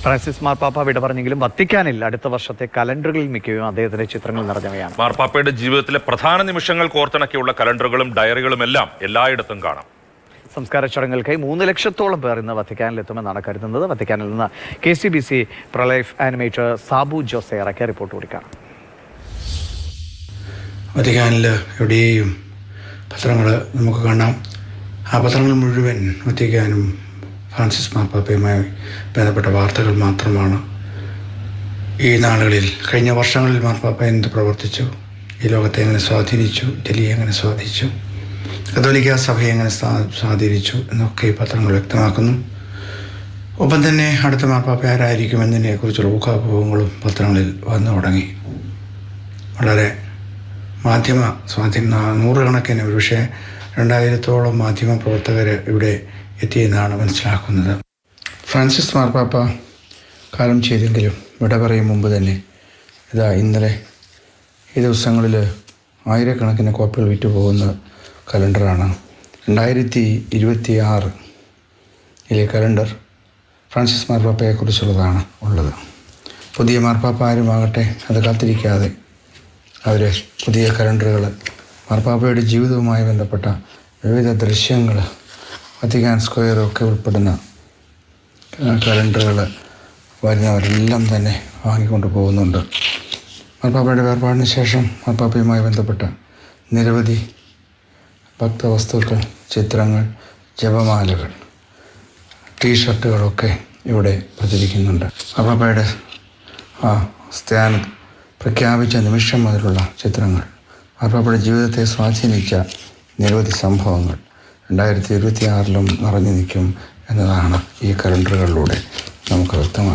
Francis മാർപ്പാപ്പ വിട പറഞ്ഞെങ്കിലും വത്തിക്കാനിൽ അടുത്ത വർഷത്തെ കലണ്ടറുകളിൽ മിക്കവും അദ്ദേഹത്തിന്റെ ചിത്രങ്ങൾ നിറഞ്ഞവയാണ്. മാർപ്പാപ്പയുടെ ജീവിതത്തിലെ പ്രധാന നിമിഷങ്ങൾ കോർത്തിണക്കിയുള്ള കലണ്ടറുകളും ഡയറികളും എല്ലാം എല്ലായിടത്തും കാണാം. സംസ്കാര ചടങ്ങുകൾക്കായി 3 ലക്ഷത്തോളം പേർ ഇന്ന് വത്തിക്കാനിലെത്തുമെന്നാണ് കരുതുന്നത്. വത്തിക്കാനിൽ നിന്ന് KCBC pro-life animator Sabu Jose ഇറക്കിയ റിപ്പോർട്ട് കൂടിക്കാണ്. വത്തിക്കാനിൽ എവിടെയും പത്രങ്ങൾ നമുക്ക് കാണാം. ആ പത്രങ്ങൾ മുഴുവൻ വത്തിക്കാനും ഫ്രാൻസിസ് മാർപ്പാപ്പയുമായി ബന്ധപ്പെട്ട വാർത്തകൾ മാത്രമാണ്. ഈ നാളുകളിൽ കഴിഞ്ഞ വർഷങ്ങളിൽ മാർപ്പാപ്പ എന്ത് പ്രവർത്തിച്ചു, ഈ ലോകത്തെ എങ്ങനെ സ്വാധീനിച്ചു, ഇറ്റലിയെ എങ്ങനെ സ്വാധീനിച്ചു, കത്തോലിക്ക സഭയെ എങ്ങനെ സ്വാധീനിച്ചു എന്നൊക്കെ ഈ പത്രങ്ങൾ വ്യക്തമാക്കുന്നു. ഒപ്പം തന്നെ അടുത്ത മാർപ്പാപ്പ ആരായിരിക്കും എന്നതിനെക്കുറിച്ചുള്ള ഊഹാപോഹങ്ങളും പത്രങ്ങളിൽ വന്നു തുടങ്ങി. വളരെ മാധ്യമ സ്വാധീന നൂറുകണക്കിന്, ഒരുപക്ഷെ 2000-ഓളം മാധ്യമ പ്രവർത്തകർ ഇവിടെ എത്തിയെന്നാണ് മനസ്സിലാക്കുന്നത്. ഫ്രാൻസിസ് മാർപ്പാപ്പ കാലം ചെയ്തെങ്കിലും വിട പറയും മുമ്പ് തന്നെ ഇന്നലെ ഈ ദിവസങ്ങളിൽ ആയിരക്കണക്കിന് കോപ്പികൾ വിറ്റുപോകുന്ന കലണ്ടറാണ്. 2026 കലണ്ടർ ഫ്രാൻസിസ് മാർപ്പാപ്പയെക്കുറിച്ചുള്ളതാണ് ഉള്ളത്. പുതിയ മാർപ്പാപ്പ ആരുമാകട്ടെ അത് കാത്തിരിക്കാതെ അവർ പുതിയ കലണ്ടറുകൾ, മാർപ്പാപ്പയുടെ ജീവിതവുമായി ബന്ധപ്പെട്ട വിവിധ ദൃശ്യങ്ങൾ, വത്തിക്കാൻ സ്ക്വയറൊക്കെ ഉൾപ്പെടുന്ന കലണ്ടറുകൾ വരുന്നവരെല്ലാം തന്നെ വാങ്ങിക്കൊണ്ട് പോകുന്നുണ്ട്. മാർപ്പാപ്പയുടെ വേർപാടിന് ശേഷം മാർപ്പാപ്പയുമായി ബന്ധപ്പെട്ട നിരവധി ഭക്തവസ്തുക്കൾ, ചിത്രങ്ങൾ, ജപമാലകൾ, ടീഷർട്ടുകളൊക്കെ ഇവിടെ പ്രചരിക്കുന്നുണ്ട്. മാർപ്പാപ്പയുടെ സ്ഥാനം പ്രഖ്യാപിച്ച നിമിഷം മുതലുള്ള ചിത്രങ്ങൾ, മാർപ്പാപ്പയുടെ ജീവിതത്തെ സ്വാധീനിച്ച നിരവധി സംഭവങ്ങൾ 2026 നിറഞ്ഞു നിൽക്കും എന്നതാണ് ഈ കലണ്ടറുകളിലൂടെ നമുക്ക് വ്യക്തമായി